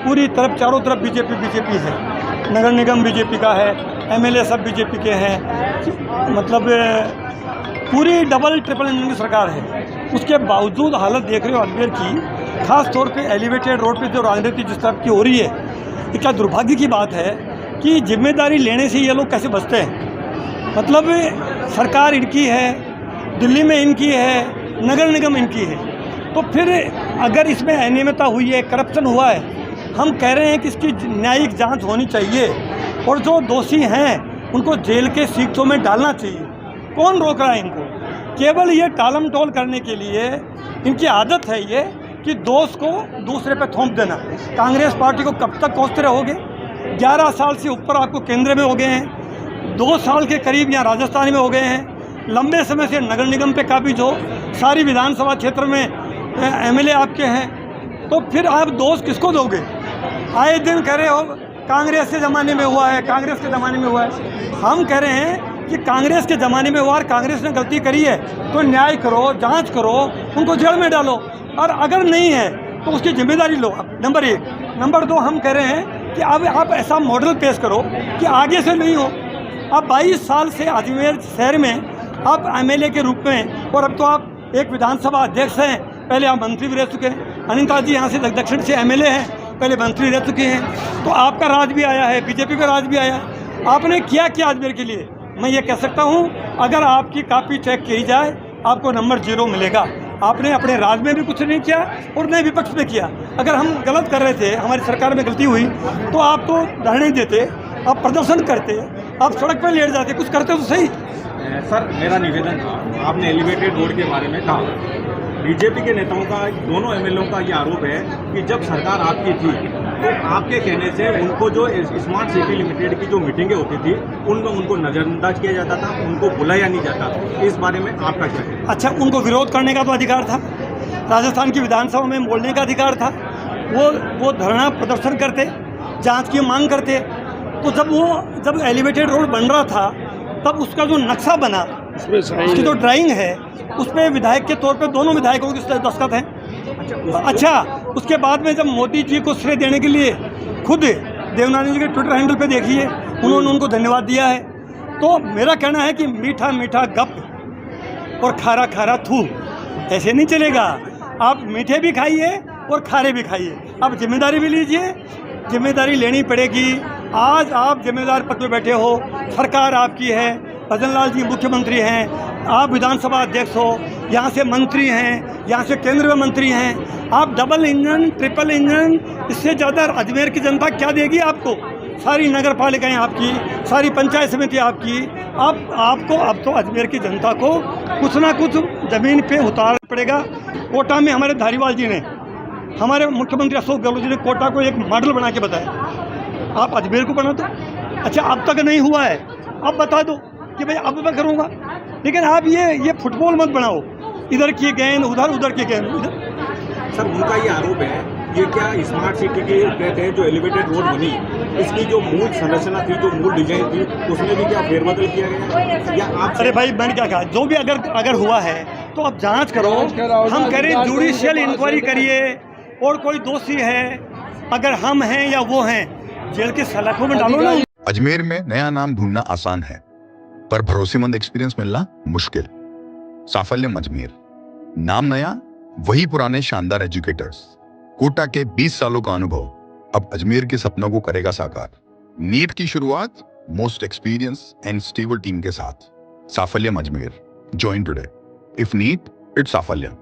पूरी तरफ चारों तरफ बीजेपी है। नगर निगम बीजेपी का है, एमएलए सब बीजेपी के हैं, मतलब पूरी डबल ट्रिपल इंजन की सरकार है। उसके बावजूद हालत देख रहे हो अजमेर की, खास तौर पे एलिवेटेड रोड पे जो राजनीति जिस तरह की हो रही है, ये क्या दुर्भाग्य की बात है कि जिम्मेदारी लेने से ये लोग कैसे बचते हैं। मतलब सरकार इनकी है, दिल्ली में इनकी है, नगर निगम इनकी है, तो फिर अगर इसमें अनियमितता हुई है, करप्शन हुआ है, हम कह रहे हैं कि इसकी न्यायिक जांच होनी चाहिए और जो दोषी हैं उनको जेल के सीटों में डालना चाहिए। कौन रोक रहा है इनको? केवल ये टालम टोल करने के लिए इनकी आदत है ये कि दोष को दूसरे पे थोप देना। कांग्रेस पार्टी को कब तक कोसते रहोगे? 11 साल से ऊपर आपको केंद्र में हो गए हैं, 2 साल के करीब यहाँ राजस्थान में हो गए हैं, लंबे समय से नगर निगम पे काबिज हो, सारी विधानसभा क्षेत्र में एमएलए आपके हैं, तो फिर आप दोष किसको दोगे? आए दिन कह रहे हो कांग्रेस के ज़माने में हुआ है, कांग्रेस के ज़माने में हुआ है। हम कह रहे हैं कि कांग्रेस के ज़माने में हुआ और कांग्रेस ने गलती करी है तो न्याय करो, जांच करो, उनको जेल में डालो, और अगर नहीं है तो उसकी जिम्मेदारी लो आप। नंबर 1। नंबर 2, हम कह रहे हैं कि अब आप ऐसा मॉडल पेश करो कि आगे से नहीं हो। अब 22 साल से अजमेर शहर में आप एमएलए के रूप में, और अब तो आप एक विधानसभा अध्यक्ष हैं, पहले आप मंत्री भी रह चुके हैं। अनिता जी यहाँ से दक्षिण से एमएलए हैं, पहले मंत्री रह चुके हैं, तो आपका राज भी आया है, बीजेपी का राज भी आया। आपने क्या किया अजमेर के लिए? मैं ये कह सकता हूँ, अगर आपकी कॉपी चेक की जाए आपको नंबर 0 मिलेगा। आपने अपने राज में भी कुछ नहीं किया और न विपक्ष में किया। अगर हम गलत कर रहे थे, हमारी सरकार में गलती हुई, तो आप तो धरने देते, आप प्रदर्शन करते, आप सड़क पर लेट जाते, कुछ करते तो सही। सर, मेरा निवेदन था, आपने एलिवेटेड रोड के बारे में कहा। बीजेपी के नेताओं का, दोनों एमएलएओं का ये आरोप है कि जब सरकार आपकी थी तो आपके कहने से उनको जो स्मार्ट सिटी लिमिटेड की जो मीटिंगें होती थी उनमें उनको नज़रअंदाज किया जाता था, उनको बुलाया नहीं जाता। इस बारे में आपका क्या है? अच्छा, उनको विरोध करने का तो अधिकार था, राजस्थान की विधानसभा में बोलने का अधिकार था। वो धरना प्रदर्शन करते, जांच की मांग करते। तो जब एलिवेटेड रोड बन रहा था तब उसका जो नक्शा बना, उसकी जो ड्राइंग है, उसमें विधायक के तौर पे दोनों विधायकों के दस्तखत हैं। अच्छा, उसके बाद में जब मोदी जी को श्रेय देने के लिए खुद देवनानी जी के ट्विटर हैंडल पे देखिए, उन्होंने उनको धन्यवाद दिया है। तो मेरा कहना है कि मीठा मीठा गप और खारा खारा थू, ऐसे नहीं चलेगा। आप मीठे भी खाइए और खारे भी खाइए। आप जिम्मेदारी भी लीजिए, जिम्मेदारी लेनी पड़ेगी। आज आप जिम्मेदार पद पे बैठे हो, सरकार आपकी है, भजन लाल जी मुख्यमंत्री हैं, आप विधानसभा अध्यक्ष हो, यहाँ से मंत्री हैं, यहाँ से केंद्र में मंत्री हैं। आप डबल इंजन, ट्रिपल इंजन, इससे ज़्यादा अजमेर की जनता क्या देगी आपको? सारी नगर पालिकाएँ आपकी, सारी पंचायत समिति आपकी। आपको अब तो अजमेर की जनता को कुछ ना कुछ ज़मीन पे उतारना पड़ेगा। कोटा में हमारे धारीवाल जी ने, हमारे मुख्यमंत्री अशोक गहलोत जी ने कोटा को एक मॉडल बना के बताया। आप अजमेर को बना दो। अच्छा, अब तक नहीं हुआ है, अब बता दो कि भाई अब मैं करूँगा। लेकिन आप ये फुटबॉल मत बनाओ, इधर की गेंद उधर, उधर की गेंद इधर। सर, उनका ये आरोप है, ये क्या स्मार्ट सिटी के कहते हैं जो एलिवेटेड रोड बनी, इसकी जो मूल संरचना थी, जो मूल डिजाइन थी, उसमें भी क्या फेरबदल किया गया या आप? अरे भाई, मैंने क्या कहा, जो भी अगर हुआ है तो अब जांच करो। हम कह रहे हैं जुडिशियल इंक्वायरी करिए, और कोई दोषी है, अगर हम हैं या वो हैं, जेल के सलाखों में डालो ना। अजमेर में नया नाम ढूंढना आसान है, पर भरोसेमंद एक्सपीरियंस मिलना मुश्किल। साफल्यम अजमेर, नाम नया, वही पुराने शानदार एजुकेटर्स। कोटा के 20 सालों का अनुभव अब अजमेर के सपनों को करेगा साकार। नीट की शुरुआत most experience and stable team के साथ। Saphalyam Ajmer, join today. If NEET, it's साफल्यम।